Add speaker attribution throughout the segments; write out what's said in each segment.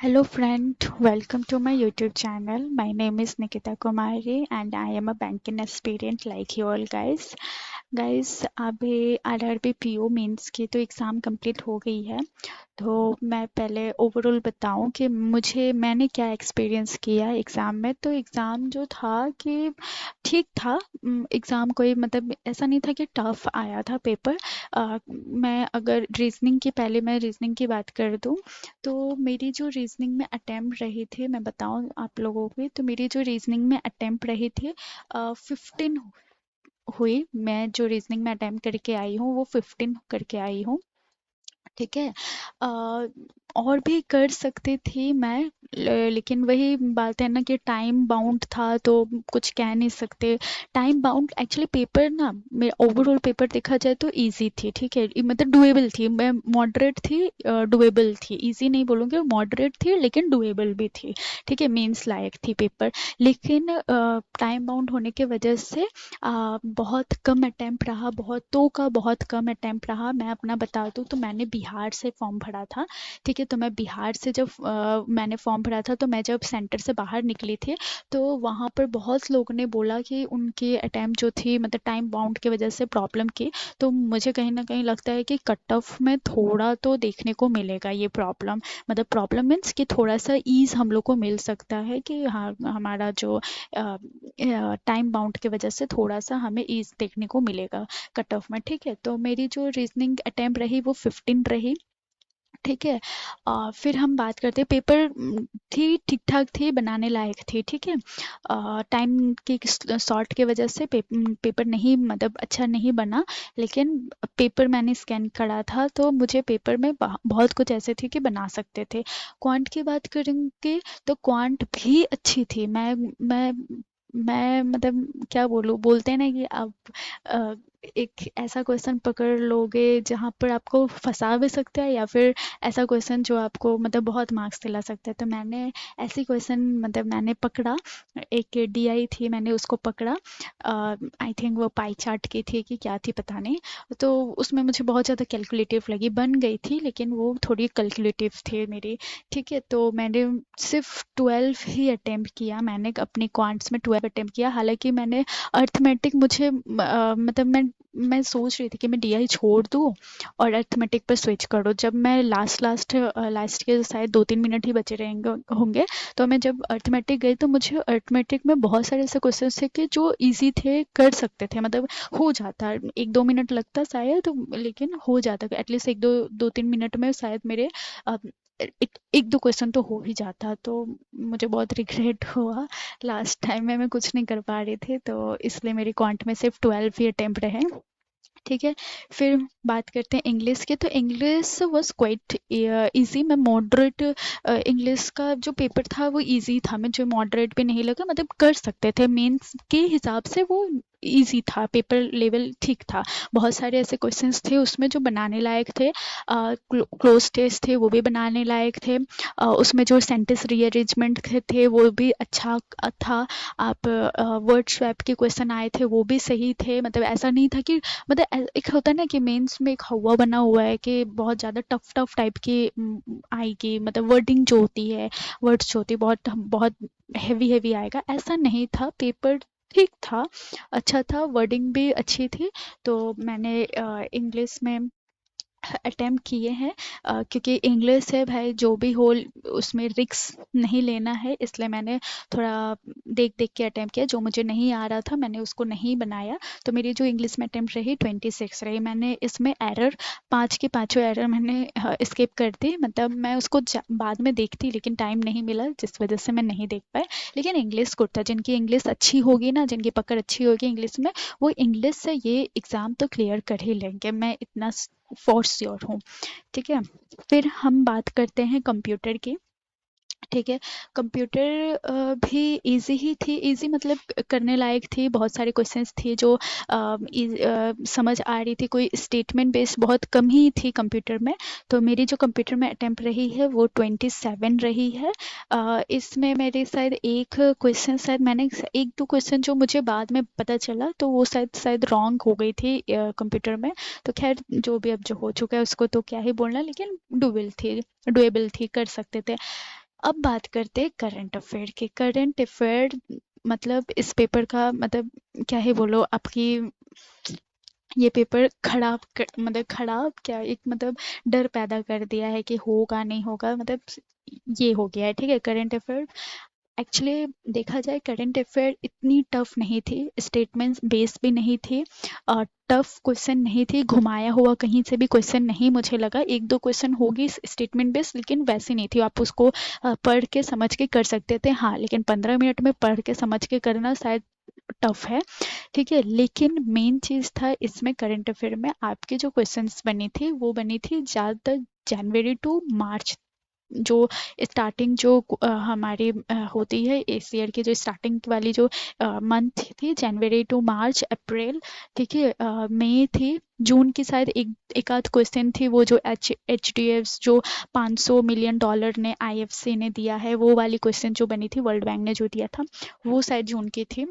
Speaker 1: Hello friend, welcome to my YouTube channel. My name is Nikita Kumari and I am a banking aspirant like you all guys. अभी RRB PO mains की तो exam complete हो गई है। तो मैं पहले ओवरऑल बताऊं कि मैंने क्या एक्सपीरियंस किया एग्ज़ाम में। तो एग्ज़ाम जो था कि ठीक था। एग्ज़ाम कोई मतलब ऐसा नहीं था कि टफ आया था पेपर। मैं अगर रीजनिंग की पहले मैं रीजनिंग की बात कर दूं तो मेरी जो रीजनिंग में अटेम्प्ट रही थी मैं बताऊं आप लोगों को, तो मेरी जो रीजनिंग में अटेम्प्ट रही थी 15 हुई। मैं जो रीजनिंग में अटेम्प्ट करके आई हूँ वो 15 करके आई हूँ। ठीक है। अ, और भी कर सकती थी मैं, लेकिन वही बात है ना कि टाइम बाउंड था तो कुछ कह नहीं सकते। टाइम बाउंड एक्चुअली पेपर ना, मेरा ओवरऑल पेपर देखा जाए तो इजी थी। ठीक है, मतलब डुएबल थी, मैं मॉडरेट थी, डुएबल थी। इजी नहीं बोलूँगी, मॉडरेट थी लेकिन डुएबल भी थी। ठीक है, मेंस लायक थी पेपर। लेकिन टाइम बाउंड होने की वजह से बहुत कम अटेम्प्ट रहा, बहुतों का बहुत कम अटेम्प्ट रहा। मैं अपना बता दूँ तो मैंने बिहार से फॉर्म भरा था। ठीक है, तो मैं बिहार से जब मैंने फॉर्म भरा था तो मैं जब सेंटर से बाहर निकली थी तो वहाँ पर बहुत लोगों ने बोला कि उनकी अटेम्प्ट जो थी मतलब टाइम बाउंड की वजह से प्रॉब्लम की। तो मुझे कहीं ना कहीं लगता है कि कट ऑफ में थोड़ा तो देखने को मिलेगा ये प्रॉब्लम। मतलब प्रॉब्लम मीन्स कि थोड़ा सा ईज हम लोग को मिल सकता है कि हाँ हमारा जो टाइम बाउंड की वजह से थोड़ा सा हमें ईज देखने को मिलेगा कट ऑफ में। ठीक है, तो मेरी जो रीजनिंग अटेम्प्ट रही वो 15 रही। ठीक है। फिर हम बात करते हैं पेपर। थी ठीक ठाक थी, बनाने लायक थी। ठीक है। टाइम की शॉर्ट की वजह से पेपर नहीं मतलब अच्छा नहीं बना। लेकिन पेपर मैंने स्कैन करा था तो मुझे पेपर में बहुत कुछ ऐसे थे कि बना सकते थे। क्वांट की बात करेंगे तो क्वांट भी अच्छी थी। मैं मतलब क्या बोलूँ, बोलते हैं ना कि आप अ, एक ऐसा क्वेश्चन पकड़ लोगे जहाँ पर आपको फंसा भी सकता है या फिर ऐसा क्वेश्चन जो आपको मतलब बहुत मार्क्स दिला सकता है। तो मैंने ऐसी क्वेश्चन मतलब मैंने पकड़ा। एक डीआई थी, मैंने उसको पकड़ा। आई थिंक वो पाई चार्ट की थी कि क्या थी पता नहीं। तो उसमें मुझे बहुत ज़्यादा कैलकुलेटिव लगी, बन गई थी लेकिन वो थोड़ी कैलकुलेटिव थी मेरी। ठीक है, तो मैंने सिर्फ 12 ही अटेम्प्ट किया। मैंने अपनी क्वांट्स में 12 अटेम्प्ट किया। हालांकि मैंने अर्थमेटिक मुझे मतलब मैं सोच रही थी कि मैं डीआई छोड़ दूँ और अर्थमेटिक पर स्विच कर दो। जब मैं लास्ट के शायद 2-3 मिनट ही बचे रहेंगे होंगे तो मैं जब अर्थमेटिक गई तो मुझे अर्थमेटिक में बहुत सारे ऐसे क्वेश्चन थे कि जो इजी थे, कर सकते थे, मतलब हो जाता। 1-2 मिनट लगता शायद, लेकिन हो जाता एटलीस्ट 1-2 2-3 मिनट में शायद मेरे अ, एक दो क्वेश्चन तो हो ही जाता। तो मुझे बहुत रिग्रेट हुआ, लास्ट टाइम में मैं कुछ नहीं कर पा रही थी तो इसलिए मेरी क्वांट में सिर्फ 12 ही अटेम्प्ट रहे। ठीक है। फिर बात करते हैं इंग्लिश की। तो इंग्लिश वाज क्वाइट इजी। मैं मॉडरेट इंग्लिश का जो पेपर था वो इजी था, मुझे मॉडरेट भी नहीं लगा, मतलब कर सकते थे। मेंस के हिसाब से वो इजी था, पेपर लेवल ठीक था। बहुत सारे ऐसे क्वेश्चंस थे उसमें जो बनाने लायक थे। क्लोज टेस्ट थे वो भी बनाने लायक थे। उसमें जो सेंटेंस रीअरेंजमेंट थे वो भी अच्छा था। आप वर्ड स्वैप के क्वेश्चन आए थे वो भी सही थे। मतलब ऐसा नहीं था कि मतलब एक होता है ना कि मेंस में एक हवा बना हुआ है कि बहुत ज़्यादा टफ टफ टाइप की आएगी, मतलब वर्डिंग जो होती है, वर्ड्स जो होती है बहुत बहुत हैवी हैवी आएगा, ऐसा नहीं था। पेपर ठीक था, अच्छा था, वर्डिंग भी अच्छी थी। तो मैंने इंग्लिश में अटेम्प्ट किए हैं। क्योंकि इंग्लिश है भाई, जो भी हो उसमें रिस्क नहीं लेना है, इसलिए मैंने थोड़ा देख देख के अटेम्प्ट किया। जो मुझे नहीं आ रहा था मैंने उसको नहीं बनाया। तो मेरी जो इंग्लिश में अटेम्प्ट रही 26 रही। मैंने इसमें एरर 5 के पाँचों एरर मैंने स्किप कर दी। मतलब मैं उसको बाद में देखती लेकिन टाइम नहीं मिला जिस वजह से मैं नहीं देख पाई। लेकिन इंग्लिश गुड था। जिनकी इंग्लिश अच्छी होगी ना, जिनकी पकड़ अच्छी होगी इंग्लिश में, वो इंग्लिश से ये एग्ज़ाम तो क्लियर कर ही लेंगे, मैं इतना फॉर श्योर हूँ। ठीक है। फिर हम बात करते हैं कंप्यूटर की। ठीक है। कंप्यूटर भी इजी ही थी। इजी मतलब करने लायक थी। बहुत सारे क्वेश्चंस थे जो समझ आ रही थी। कोई स्टेटमेंट बेस्ड बहुत कम ही थी कंप्यूटर में। तो मेरी जो कंप्यूटर में अटेम्प्ट रही है वो 27 रही है। इसमें मेरे शायद एक क्वेश्चन, शायद मैंने एक दो क्वेश्चन जो मुझे बाद में पता चला तो वो शायद शायद रॉन्ग हो गई थी कंप्यूटर में। तो खैर जो भी अब जो हो चुका है उसको तो क्या ही बोलना, लेकिन डुएबल थी, कर सकते थे। अब बात करते हैं करंट अफेयर की। करंट अफेयर मतलब इस पेपर का मतलब क्या ही बोलो आपकी, ये पेपर मतलब खराब क्या, एक मतलब डर पैदा कर दिया है कि होगा नहीं होगा, मतलब ये हो गया है। ठीक है, करंट अफेयर एक्चुअली देखा जाए करंट अफेयर इतनी टफ नहीं थी, स्टेटमेंट्स बेस्ड भी नहीं थी, टफ क्वेश्चन नहीं थी, घुमाया हुआ कहीं से भी क्वेश्चन नहीं मुझे लगा। एक दो क्वेश्चन होगी स्टेटमेंट बेस्ड, लेकिन वैसी नहीं थी, आप उसको पढ़ के समझ के कर सकते थे। हाँ, लेकिन 15 मिनट में पढ़ के समझ के करना शायद टफ है। ठीक है, लेकिन मेन चीज़ था इसमें करंट अफेयर में आपकी जो क्वेश्चंस बनी थी वो बनी थी ज़्यादातर जनवरी टू मार्च, जो स्टार्टिंग जो हमारी होती है इस ईयर की, जो स्टार्टिंग वाली जो मंथ थी जनवरी टू मार्च अप्रैल। ठीक है, मई थी, जून की शायद एक आध क्वेश्चन थी, वो जो एच डी एफ जो 500 मिलियन डॉलर ने आईएफसी ने दिया है, वो वाली क्वेश्चन जो बनी थी, वर्ल्ड बैंक ने जो दिया था, वो शायद जून की थी।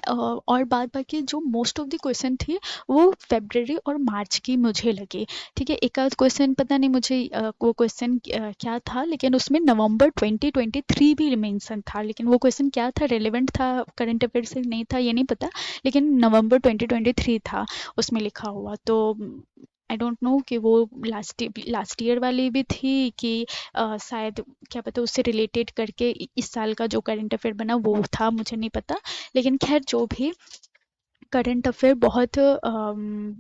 Speaker 1: और बाद बाकी जो मोस्ट ऑफ द क्वेश्चन थी वो फेब्रवरी और मार्च की मुझे लगी। ठीक है, एक आध क्वेश्चन पता नहीं मुझे वो क्वेश्चन क्या था, लेकिन उसमें नवंबर 2023 भी मेंशन था, लेकिन वो क्वेश्चन क्या था, रेलेवेंट था करंट अफेयर से नहीं था ये नहीं पता, लेकिन नवंबर 2023 था उसमें लिखा हुआ। तो आई डोंट नो कि वो लास्ट ईयर वाली भी थी कि शायद क्या पता उससे रिलेटेड करके इस साल का जो करंट अफेयर बना वो था, मुझे नहीं पता। लेकिन खैर जो भी, करंट अफेयर बहुत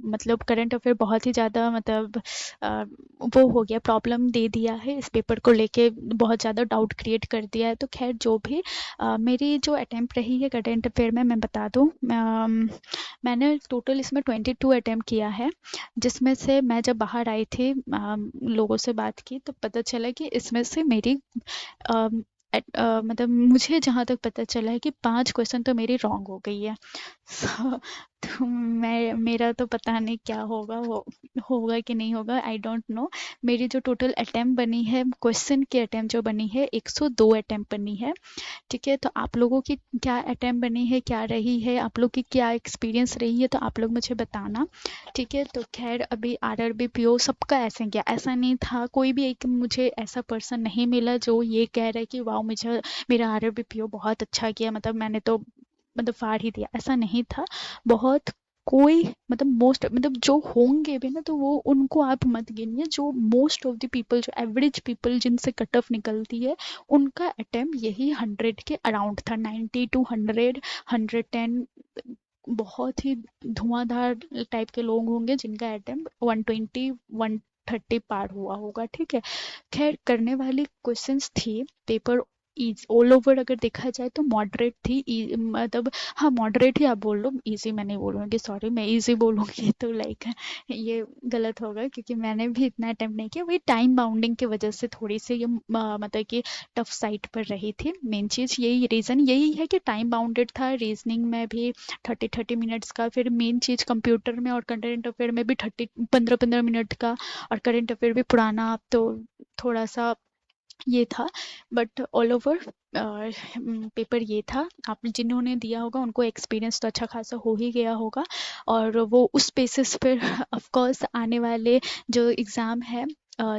Speaker 1: मतलब करंट अफेयर बहुत ही ज़्यादा मतलब अ, वो हो गया, प्रॉब्लम दे दिया है इस पेपर को लेके, बहुत ज़्यादा डाउट क्रिएट कर दिया है। तो खैर जो भी मेरी जो अटेम्प्ट रही है करंट अफेयर में, मैं बता दूँ, मैंने टोटल इसमें 22 अटेम्प्ट किया है, जिसमें से मैं जब बाहर आई थी लोगों से बात की तो पता चला कि इसमें से मेरी मतलब मुझे जहाँ तक पता चला है कि 5 क्वेश्चन तो मेरी रॉन्ग हो गई है। तो मैं, मेरा तो पता नहीं क्या होगा, वो होगा कि नहीं होगा, आई डोंट नो। मेरी जो टोटल अटेम्प्ट बनी है, क्वेश्चन की अटेम्प्ट जो बनी है, 102 अटेम्प्ट बनी है। ठीक है, तो आप लोगों की क्या अटेम्प्ट बनी है, क्या रही है, आप लोग की क्या एक्सपीरियंस रही है, तो आप लोग मुझे बताना। ठीक है, तो खैर अभी आरआरबी पीओ सबका ऐसे गया, ऐसा नहीं था, कोई भी एक मुझे ऐसा पर्सन नहीं मिला जो ये कह रहा है कि वाह मुझे मेरा आरआरबी पीओ बहुत अच्छा किया, मतलब मैंने तो मतलब फाड़ ही दिया, ऐसा नहीं था। बहुत कोई मतलब मोस्ट मतलब जो होंगे भी ना, तो वो उनको आप मत गिनिए, जो मोस्ट ऑफ द पीपल, जो एवरेज पीपल जिनसे कट ऑफ निकलती है, उनका अटेम्प्ट यही 100 के अराउंड था, 90 टू 100, 110। बहुत ही धुआंधार टाइप के लोग होंगे जिनका अटेम्प्ट 120 130 पार हुआ होगा। ठीक है, खैर करने वाली क्वेश्चंस थी, पेपर ऑल ओवर अगर देखा जाए तो मॉडरेट थी, मतलब हाँ मॉडरेट ही आप बोल लो, इजी मैं नहीं बोलूँगी, सॉरी, मैं इजी बोलूँगी तो लाइक ये गलत होगा, क्योंकि मैंने भी इतना अटेम्प्ट नहीं किया, वही टाइम बाउंडिंग की वजह से थोड़ी सी ये मतलब कि टफ साइड पर रही थी। मेन चीज़ यही, रीज़न यही है कि टाइम बाउंडेड था, रीजनिंग में भी 30 मिनट्स का, फिर मेन चीज़ कंप्यूटर में और करंट अफेयर में भी 15 15 मिनट का, और करंट अफेयर भी पुराना, तो थोड़ा सा ये था। बट ऑल ओवर पेपर ये था, आप जिन्होंने दिया होगा उनको एक्सपीरियंस तो अच्छा खासा हो ही गया होगा, और वो उस बेसिस पर ऑफ कोर्स आने वाले जो एग्ज़ाम है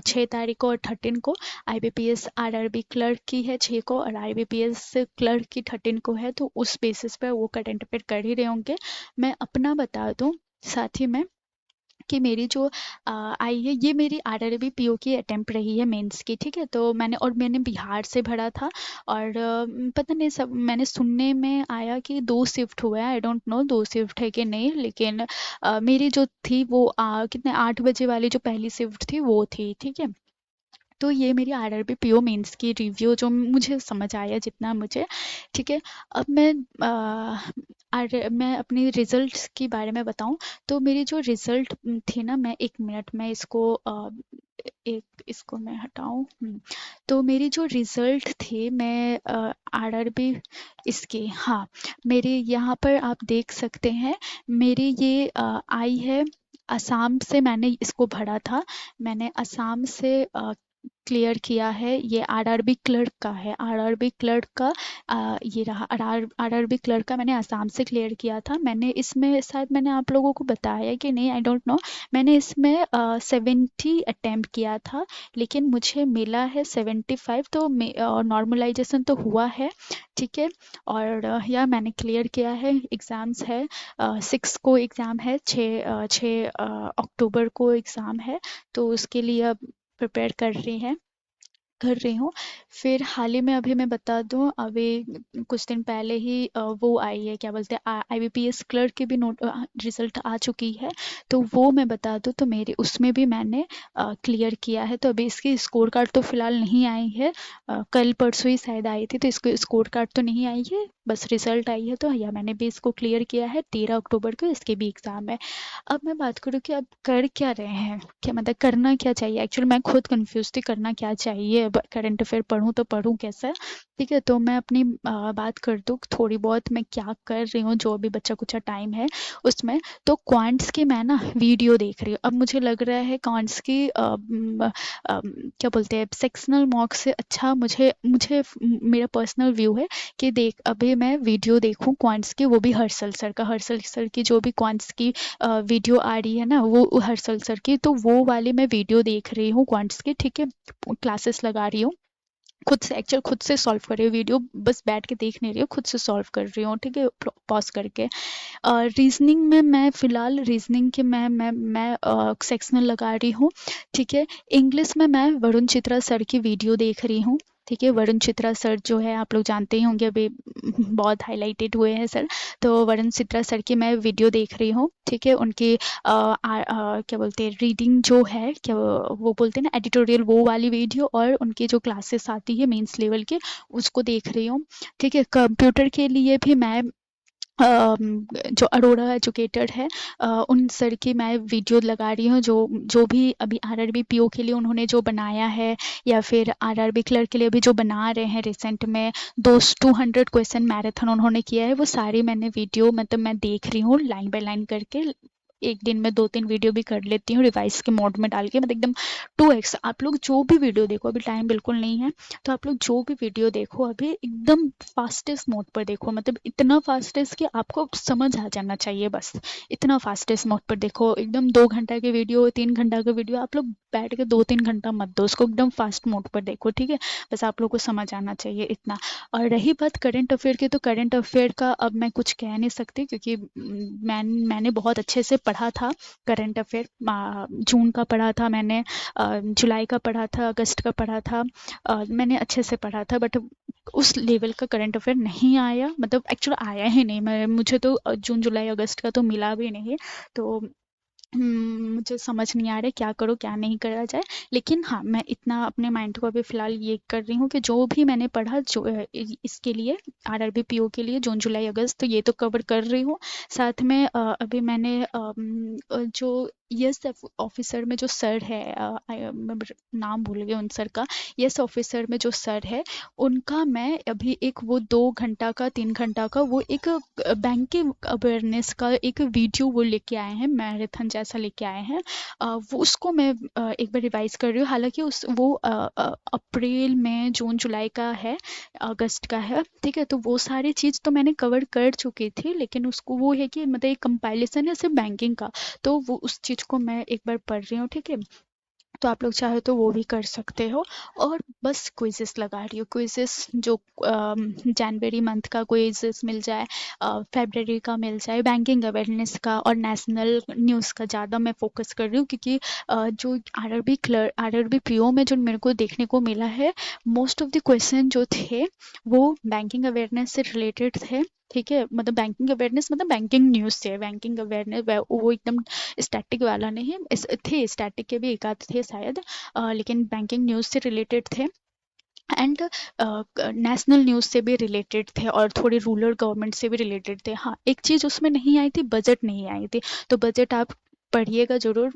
Speaker 1: 6 तारीख को और 13 को, आईबीपीएस आरआरबी क्लर्क की है 6 को, और आईबीपीएस क्लर्क की 13 को है, तो उस बेसिस पर वो करंट अफेयर कर ही रहे होंगे। मैं अपना बता दूं साथ ही में कि मेरी जो आई है, ये मेरी आरआरबी पीओ की अटेम्प्ट रही है मेंस की। ठीक है, तो मैंने बिहार से भरा था, और पता नहीं, सब मैंने सुनने में आया कि 2 शिफ्ट हुआ है, आई डोंट नो 2 शिफ्ट है कि नहीं, लेकिन मेरी जो थी वो कितने 8 बजे वाली जो पहली शिफ्ट थी वो थी। ठीक है, तो ये मेरी आरआरबी पीओ मेंस की रिव्यू जो मुझे समझ आया जितना मुझे। ठीक है, अब मैं अपनी रिजल्ट्स के बारे में बताऊं, तो मेरी जो रिजल्ट थी ना, मैं 1 मिनट में इसको एक इसको मैं हटाऊं। तो मेरी जो रिजल्ट थी, मैं आरआरबी इसकी, हाँ, मेरी यहाँ पर आप देख सकते हैं, मेरी ये आई है, असम से मैंने इसको भरा था, मैंने असम से क्लियर किया है, ये आरआरबी क्लर्क का है। आरआरबी क्लर्क का ये रहा। आरआरबी क्लर्क का मैंने आसाम से क्लियर किया था। मैंने इसमें शायद मैंने आप लोगों को बताया कि नहीं, आई डोंट नो। मैंने इसमें 70 अटेम्प्ट किया था, लेकिन मुझे मिला है 75। तो नॉर्मलाइजेशन तो हुआ है, ठीक है। और या मैंने क्लियर किया है। एग्ज़ाम्स है 6 को एग्ज़ाम है, 6 अक्टूबर को एग्ज़ाम है। तो उसके लिए अब प्रिपेयर कर रही हूँ। फिर हाल ही में अभी मैं बता दूँ, अभी कुछ दिन पहले ही वो आई है, क्या बोलते हैं, आईबीपीएस क्लर्क की भी नोट रिजल्ट आ चुकी है। तो वो मैं बता दूँ तो मेरे उसमें भी मैंने क्लियर किया है। तो अभी इसकी स्कोर कार्ड तो फिलहाल नहीं आई है। कल परसों ही शायद आई थी, तो इसको स्कोर कार्ड तो नहीं आई है, बस रिजल्ट आई है। तो या मैंने भी इसको क्लियर किया है। 13 अक्टूबर को इसके भी एग्ज़ाम है। अब मैं बात करूँ कि अब कर क्या रहे हैं, क्या मतलब करना क्या चाहिए। एक्चुअली मैं खुद कंफ्यूज थी करना क्या चाहिए। अब करंट अफेयर पढूं तो पढूं कैसे, ठीक है। तो मैं अपनी बात कर दूँ थोड़ी बहुत मैं क्या कर रही हूँ, जो अभी बच्चा कुछ टाइम है उसमें। तो क्वांट्स की मैं ना वीडियो देख रही हूँ। अब मुझे लग रहा है क्वांट्स की क्या बोलते हैं, सेक्शनल मॉक से अच्छा मुझे मुझे मेरा पर्सनल व्यू है कि देख अभी मैं वीडियो देखूं क्वांट्स की, वो भी हर्षल सर की जो भी क्वांट्स की वीडियो आ रही है ना, वो हर्षल सर की। तो वो वाली मैं वीडियो देख रही हूँ क्वांट्स की, ठीक है। क्लासेस लगा रही हूँ खुद से सॉल्व कर रही हूँ वीडियो, बस बैठ के देख नहीं रही हूँ, खुद से सॉल्व कर रही हूँ, ठीक है, पॉज करके। रीजनिंग में मैं फिलहाल रीजनिंग के मैं सेक्शनल लगा रही हूँ, ठीक है। इंग्लिश में मैं वरुण चित्रा सर की वीडियो देख रही हूँ, ठीक है। वरुण चित्रा सर जो है आप लोग जानते ही होंगे, अभी बहुत हाईलाइटेड हुए हैं सर। तो वरुण चित्रा सर की मैं वीडियो देख रही हूँ, ठीक है। उनकी क्या बोलते हैं, रीडिंग जो है, क्या वो बोलते हैं ना, एडिटोरियल, वो वाली वीडियो, और उनकी जो क्लासेस आती है मेंस लेवल के, उसको देख रही हूँ, ठीक है। कंप्यूटर के लिए भी मैं जो अरोड़ा एजुकेटेड है उन सर की मैं वीडियो लगा रही हूँ, जो भी अभी आरआरबी पीओ के लिए उन्होंने जो बनाया है, या फिर आरआरबी क्लर्क के लिए अभी जो बना रहे हैं रिसेंट में, 200 क्वेश्चन मैराथन उन्होंने किया है, वो सारी मैंने वीडियो मतलब मैं देख रही हूँ लाइन बाय लाइन करके। एक दिन में 2-3 वीडियो भी कर लेती हूँ रिवाइज के मोड में डाल के, मतलब एकदम 2x। आप लोग जो भी वीडियो देखो, अभी टाइम बिल्कुल नहीं है, तो आप लोग जो भी वीडियो देखो अभी एकदम फास्टेस्ट मोड पर देखो, मतलब इतना फास्टेस्ट कि आपको समझ आ जाना चाहिए, बस इतना फास्टेस्ट मोड पर देखो। एकदम 2 घंटा की वीडियो, 3 घंटा का वीडियो आप लोग बैठ के 2-3 घंटा मत दो, उसको एकदम फास्ट मोड पर देखो, ठीक है। बस आप लोग को समझ आना चाहिए इतना। और रही बात करंट अफेयर की, तो करंट अफेयर का अब मैं कुछ कह नहीं सकती, क्योंकि मैंने बहुत अच्छे से पढ़ा था करंट अफेयर। जून का पढ़ा था मैंने, जुलाई का पढ़ा था, अगस्त का पढ़ा था, मैंने अच्छे से पढ़ा था। बट उस लेवल का करंट अफेयर नहीं आया, मतलब एक्चुअली आया ही नहीं। मुझे तो जून जुलाई अगस्त का तो मिला भी नहीं। तो मुझे समझ नहीं आ रहा है क्या करो क्या नहीं करा जाए। लेकिन हाँ, मैं इतना अपने माइंड को अभी फ़िलहाल ये कर रही हूँ कि जो भी मैंने पढ़ा, जो इसके लिए आरआरबी पीओ के लिए जून जुलाई अगस्त, तो ये तो कवर कर रही हूँ। साथ में अभी मैंने जो यस ऑफिसर में जो सर है, मैं नाम भूल गई उन सर का। यस ऑफिसर में जो सर है, उनका मैं अभी एक वो 2 घंटा का 3 घंटा का वो एक बैंकिंग अवेयरनेस का एक वीडियो वो लेके आए हैं, मैराथन जैसा लेके आए हैं। वो उसको मैं एक बार रिवाइज कर रही हूँ। हालांकि उस वो अप्रैल में जून जुलाई का है, अगस्त का है, ठीक है। तो वो सारी चीज़ तो मैंने कवर कर चुकी थी, लेकिन उसको वो है कि मतलब एक कंपाइलेशन है सिर्फ बैंकिंग का, तो वो उस चीज़ को मैं एक बार पढ़ रही हूँ, ठीक है। तो आप लोग चाहे तो वो भी कर सकते हो। और बस क्विज़ेस लगा रही हूँ, क्विज़ेस जो जनवरी मंथ का क्विज़ेस मिल जाए, फरवरी का मिल जाए, बैंकिंग अवेयरनेस का और नेशनल न्यूज़ का ज़्यादा मैं फोकस कर रही हूँ। क्योंकि जो आरआरबी पीओ में जो मेरे को देखने को मिला है, मोस्ट ऑफ द क्वेश्चन जो थे वो बैंकिंग अवेयरनेस से रिलेटेड थे, ठीक है। मतलब बैंकिंग अवेयरनेस मतलब बैंकिंग न्यूज़ से, बैंकिंग अवेयरनेस वो एकदम स्टैटिक वाला नहीं, थे स्टैटिक के भी एक आध थे शायद, लेकिन बैंकिंग न्यूज़ से रिलेटेड थे। एंड नेशनल न्यूज़ से भी रिलेटेड थे, और थोड़े रूरल गवर्नमेंट से भी रिलेटेड थे। हाँ, एक चीज़ उसमें नहीं आई थी, बजट नहीं आई थी। तो बजट आप पढ़िएगा ज़रूर,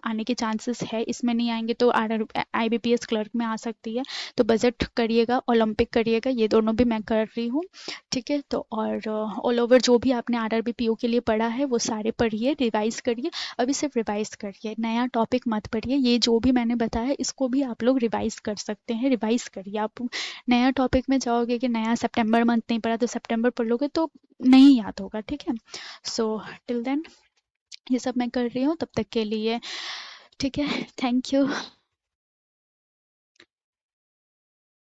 Speaker 1: आने के चांसेस है, इसमें नहीं आएंगे तो IBPS क्लर्क में आ सकती है। तो बजट करिएगा, ओलंपिक करिएगा, ये दोनों भी मैं कर रही हूँ। ठीक है, तो और ऑल ओवर जो भी आपने RRB PO के लिए पढ़ा है वो सारे पढ़िए, रिवाइज करिए। अभी सिर्फ रिवाइज करिए, नया टॉपिक मत पढ़िए। ये जो भी मैंने बताया इसको भी आप लोग रिवाइज कर सकते हैं, रिवाइज करिए। आप नया टॉपिक में जाओगे कि नया सितंबर मंथ नहीं पढ़ा तो सितंबर पढ़ लोगे तो नहीं याद होगा। ठीक है, सो टिल देन ये सब मैं कर रही हूँ तब तक के लिए। ठीक है, थैंक यू।